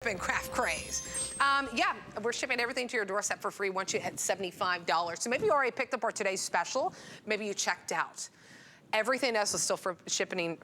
and craft craze. Yeah, we're shipping everything to your doorstep for free once you hit $75. So maybe you already picked up our today's special. Maybe you checked out. Everything else is still for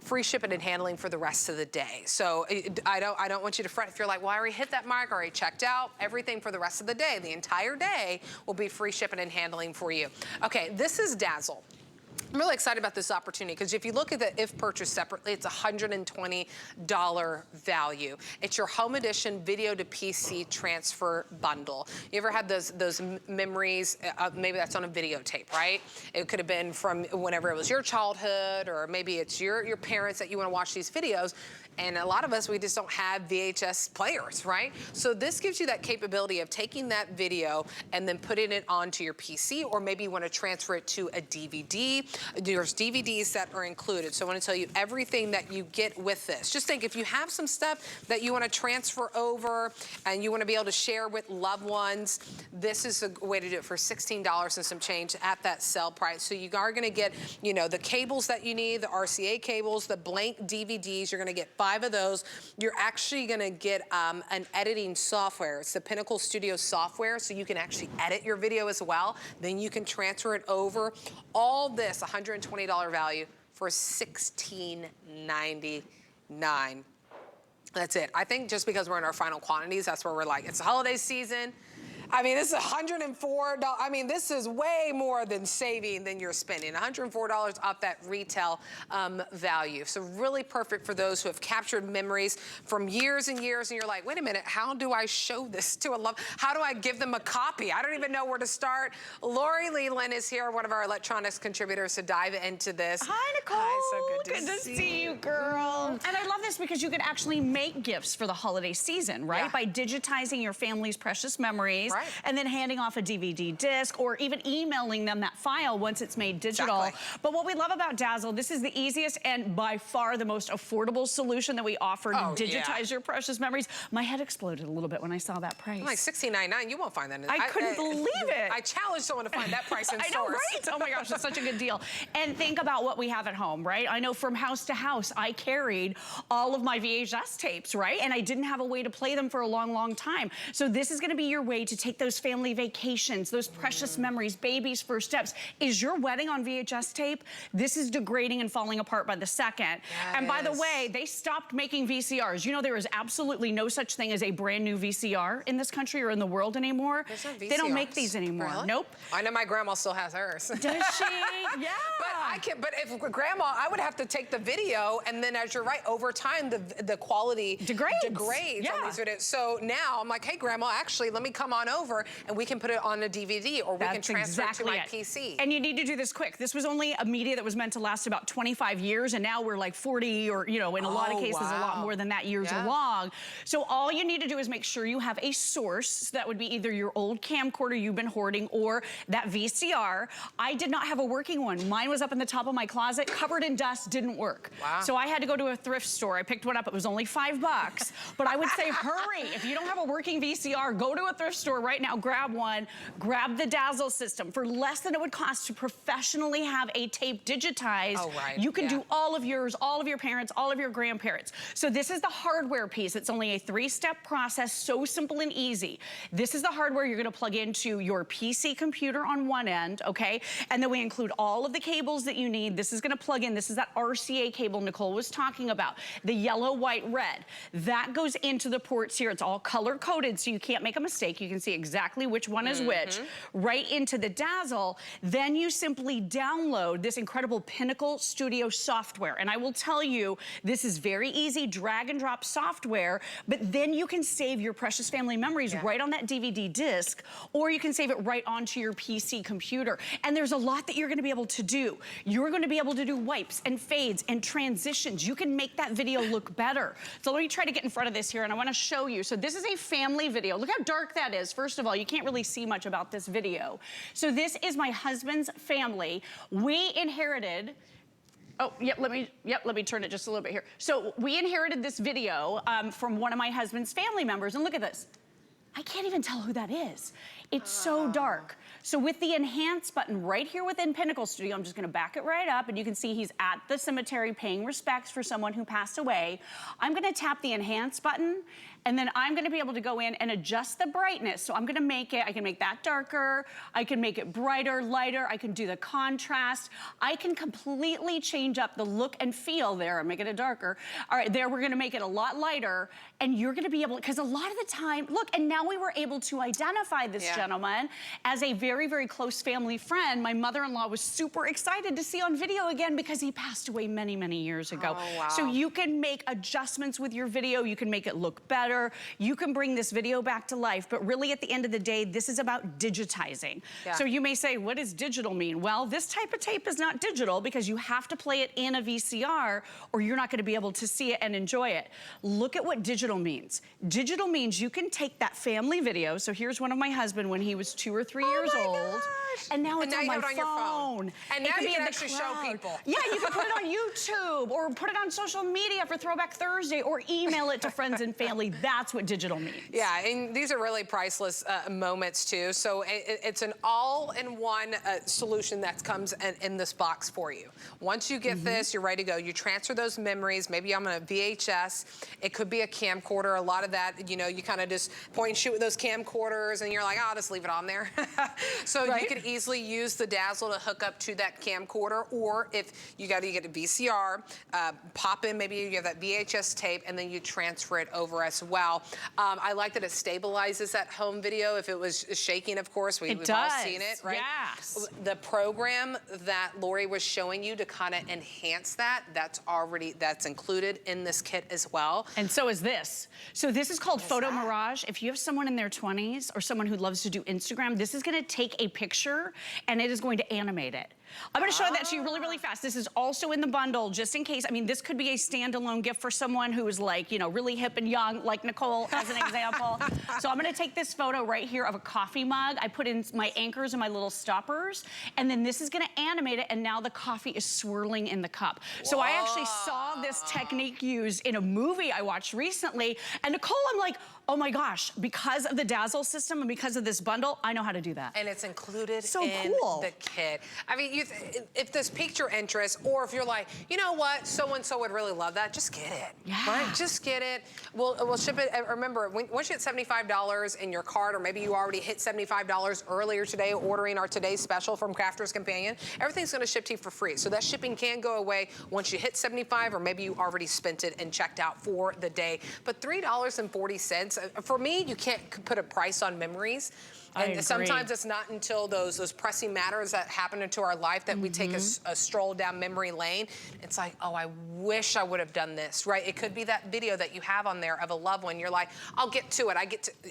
free shipping and handling for the rest of the day. So I don't want you to fret if you're like, well, I already hit that mark, I already checked out. Everything for the rest of the day, the entire day, will be free shipping and handling for you. Okay, this is Dazzle. I'm really excited about this opportunity because if you look at the if purchased separately, it's $120 value. It's your home edition video to PC transfer bundle. You ever had those memories? Maybe that's on a videotape, right? It could have been from whenever it was your childhood, or maybe it's your parents that you want to watch these videos. And a lot of us, we just don't have VHS players, right? So this gives you that capability of taking that video and then putting it onto your PC, or maybe you want to transfer it to a DVD. There's DVDs that are included. So I want to tell you everything that you get with this. Just think, if you have some stuff that you want to transfer over and you want to be able to share with loved ones, this is a way to do it for $16 and some change at that sale price. So you are going to get, you know, the cables that you need, the RCA cables, the blank DVDs. You're going to get 5 of those. You're actually going to get an editing software. It's the Pinnacle Studio software, so you can actually edit your video as well. Then you can transfer it over. All this, $120 value for $16.99. That's it. I think just because we're in our final quantities, that's where we're like, it's the holiday season. I mean, this is $104. I mean, this is way more than saving than you're spending. $104 off that retail value. So really perfect for those who have captured memories from years and years, and you're like, wait a minute, how do I show this to a loved? How do I give them a copy? I don't even know where to start. Lori Leland is here, one of our electronics contributors, to dive into this. Hi, Nicole. Hi, so good to see you, girl. And I love this because you can actually make gifts for the holiday season, right? Yeah. By digitizing your family's precious memories. Right. And then handing off a DVD disc, or even emailing them that file once it's made digital. Exactly. But what we love about Dazzle, this is the easiest and by far the most affordable solution that we offer to digitize your precious memories. My head exploded a little bit when I saw that price. I'm like, $16.99, you won't find that in I couldn't believe it. I challenge someone to find that price in I stores. know, right? Oh my gosh, it's such a good deal. And think about what we have at home, right? I know from house to house, I carried all of my VHS tapes, right? And I didn't have a way to play them for a long, long time. So this is gonna be your way to take those family vacations, those precious memories, baby's first steps. Is your wedding on VHS tape? This is degrading and falling apart by the second. Yeah, and by the way, they stopped making VCRs. You know, there is absolutely no such thing as a brand new VCR in this country or in the world anymore. There's no VCRs. They don't make these anymore. Really? Nope. I know my grandma still has hers. Does she? Yeah. But if grandma, I would have to take the video, and then as you're right, over time, the quality degrades on these videos. So now I'm like, hey, grandma, actually, let me come on over and we can put it on a DVD, or we can transfer it to my PC. And you need to do this quick. This was only a media that was meant to last about 25 years, and now we're like 40, or, you know, in a lot of cases, a lot more than that years long. So all you need to do is make sure you have a source. So that would be either your old camcorder you've been hoarding or that VCR. I did not have a working one. Mine was up in the top of my closet, covered in dust, didn't work. Wow. So I had to go to a thrift store. I picked one up. It was only $5. But I would say hurry. If you don't have a working VCR, go to a thrift store right now, grab one, grab the Dazzle system. For less than it would cost to professionally have a tape digitized, you can do all of yours, all of your parents, all of your grandparents. So this is the hardware piece. It's only a 3-step process, so simple and easy. This is the hardware you're gonna plug into your PC computer on one end, okay? And then we include all of the cables that you need. This is gonna plug in, this is that RCA cable Nicole was talking about, the yellow, white, red. That goes into the ports here. It's all color-coded, so you can't make a mistake. You can see exactly which one is which, right into the Dazzle. Then you simply download this incredible Pinnacle Studio software. And I will tell you, this is very easy, drag and drop software, but then you can save your precious family memories right on that DVD disc, or you can save it right onto your PC computer. And there's a lot that you're gonna be able to do. You're gonna be able to do wipes and fades and transitions. You can make that video look better. So let me try to get in front of this here, and I wanna show you. So this is a family video. Look how dark that is. First of all, you can't really see much about this video. So this is my husband's family. We inherited, let me turn it just a little bit here. So we inherited this video from one of my husband's family members, and look at this. I can't even tell who that is. It's so dark. So with the enhance button right here within Pinnacle Studio, I'm just gonna back it right up, and you can see he's at the cemetery paying respects for someone who passed away. I'm gonna tap the enhance button, And then I'm gonna be able to go in and adjust the brightness. So I'm gonna make it, I can make that darker, I can make it brighter, lighter, I can do the contrast. I can completely change up the look and feel there. I'm making it darker. All right, there we're gonna make it a lot lighter, and you're gonna be able, because a lot of the time, look, and now we were able to identify this gentleman as a very, very close family friend. My mother-in-law was super excited to see on video again because he passed away many, many years ago. Oh, wow. So you can make adjustments with your video, you can make it look better, you can bring this video back to life, but really at the end of the day, this is about digitizing. So you may say, what does digital mean? Well, this type of tape is not digital because you have to play it in a VCR or you're not gonna be able to see it and enjoy it. Look at what digital means. Digital means you can take that family video, so here's one of my husband when he was 2 or 3 years old, and now it's on my phone. Your phone. And now you can actually show people. Yeah, you can put it on YouTube or put it on social media for Throwback Thursday or email it to friends and family. That's what digital means. Yeah, and these are really priceless moments too. So it's an all-in-one solution that comes in this box for you. Once you get this, you're ready to go. You transfer those memories. Maybe I'm on a VHS. It could be a camcorder. A lot of that, you know, you kind of just point and shoot with those camcorders and you're like, oh, I'll just leave it on there. So you could easily use the Dazzle to hook up to that camcorder, or if you got to get a VCR, pop in, maybe you have that VHS tape and then you transfer it over as well. I like that it stabilizes that home video. If it was shaking, of course, we've all seen it, right? Yes. The program that Lori was showing you to kind of enhance that, that's included in this kit as well. And so is this. So this is called PhotoMirage. If you have someone in their 20s or someone who loves to do Instagram, this is gonna take a picture and it is going to animate it. I'm gonna show that to you really, really fast. This is also in the bundle, just in case. I mean, this could be a standalone gift for someone who is like, you know, really hip and young, like Nicole as an example. So I'm gonna take this photo right here of a coffee mug. I put in my anchors and my little stoppers, and then this is gonna animate it, and now the coffee is swirling in the cup. So I actually saw this technique used in a movie I watched recently, and Nicole, I'm like, oh my gosh, because of the Dazzle system and because of this bundle, I know how to do that. And it's included so in cool. the kit. I mean, if this piqued your interest, or if you're like, you know what, so-and-so would really love that, just get it, right? Just get it. We'll ship it. Remember, once you hit $75 in your cart, or maybe you already hit $75 earlier today ordering our today's special from Crafter's Companion, everything's gonna ship to you for free. So that shipping can go away once you hit 75, or maybe you already spent it and checked out for the day. But $3.40, for me, you can't put a price on memories. And sometimes it's not until those pressing matters that happen into our life that we take a stroll down memory lane. It's like, oh, I wish I would have done this, right? It could be that video that you have on there of a loved one. You're like, I'll get to it.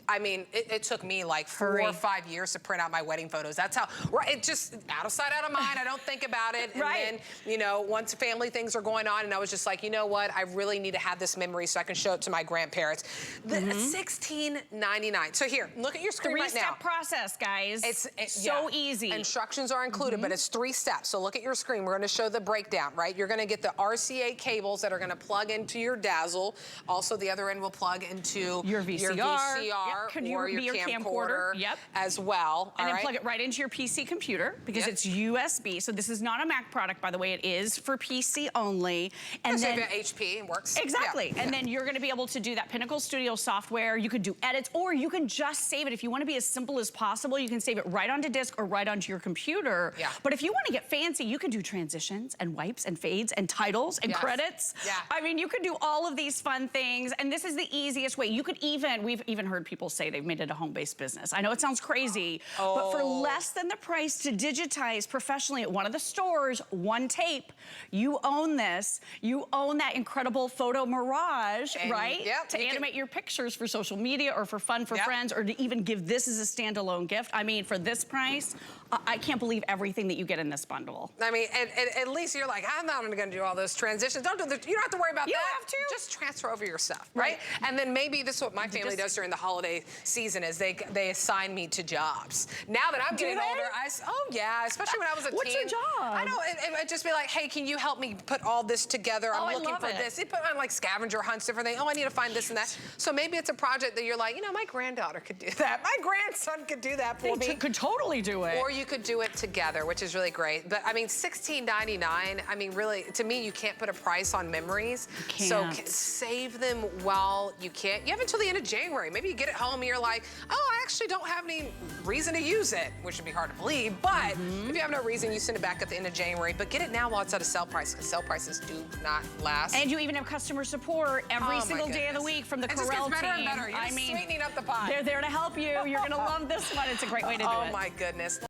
I mean, it took me like 4 or 5 years to print out my wedding photos. That's how, right? It just out of sight, out of mind. I don't think about it. And then, you know, once family things are going on, and I was just like, you know what? I really need to have this memory so I can show it to my grandparents. $16.99. So here, look at your screen right now. Process, guys. It's so easy. Instructions are included, but it's 3 steps. So look at your screen. We're going to show the breakdown, right? You're going to get the RCA cables that are going to plug into your Dazzle. Also, the other end will plug into your VCR or your camcorder as well. And then plug it right into your PC computer because it's USB. So this is not a Mac product, by the way. It is for PC only. And then HP, it works. Exactly. And then you're going to be able to do that Pinnacle Studio software. You could do edits, or you can just save it. If you want to be as simple as possible, you can save it right onto disk or right onto your computer. But if you want to get fancy, you can do transitions and wipes and fades and titles and credits. I mean, you could do all of these fun things, and this is the easiest way. You could even, we've even heard people say they've made it a home-based business. I know it sounds crazy, but for less than the price to digitize professionally at one of the stores, one tape, you own this. You own that incredible PhotoMirage, right? To animate your pictures for social media or for fun for friends, or to even give this as a standalone gift. I mean, for this price, I can't believe everything that you get in this bundle. I mean, at least you're like, I'm not gonna do all those transitions. Don't do the, you don't have to worry about that. You don't have to. Just transfer over your stuff, right? And then maybe this is what my family does during the holiday season is they assign me to jobs. Now that I'm getting older, especially when I was a teen. What's your job? I know, it would just be like, hey, can you help me put all this together? I'm looking for this. They put on like scavenger hunts, different things. Oh, I need to find this and that. So maybe it's a project that you're like, you know, my granddaughter could do that. My grandson could do that for me. Could totally do it. Or you could do it together, which is really great. But I mean, $16.99, I mean, really, to me, you can't put a price on memories. You So can't. save them while you can. You have until the end of January. Maybe you get it home and you're like, oh, I actually don't have any reason to use it, which would be hard to believe. But if you have no reason, you send it back at the end of January. But get it now while it's at a sale price, because sale prices do not last. And you even have customer support every Oh, single my day of the goodness. week from the It just Corel gets better team. and better. You're just sweetening up the pie. They're there to help you. You're gonna love this one. It's a great way to do it. Oh my goodness.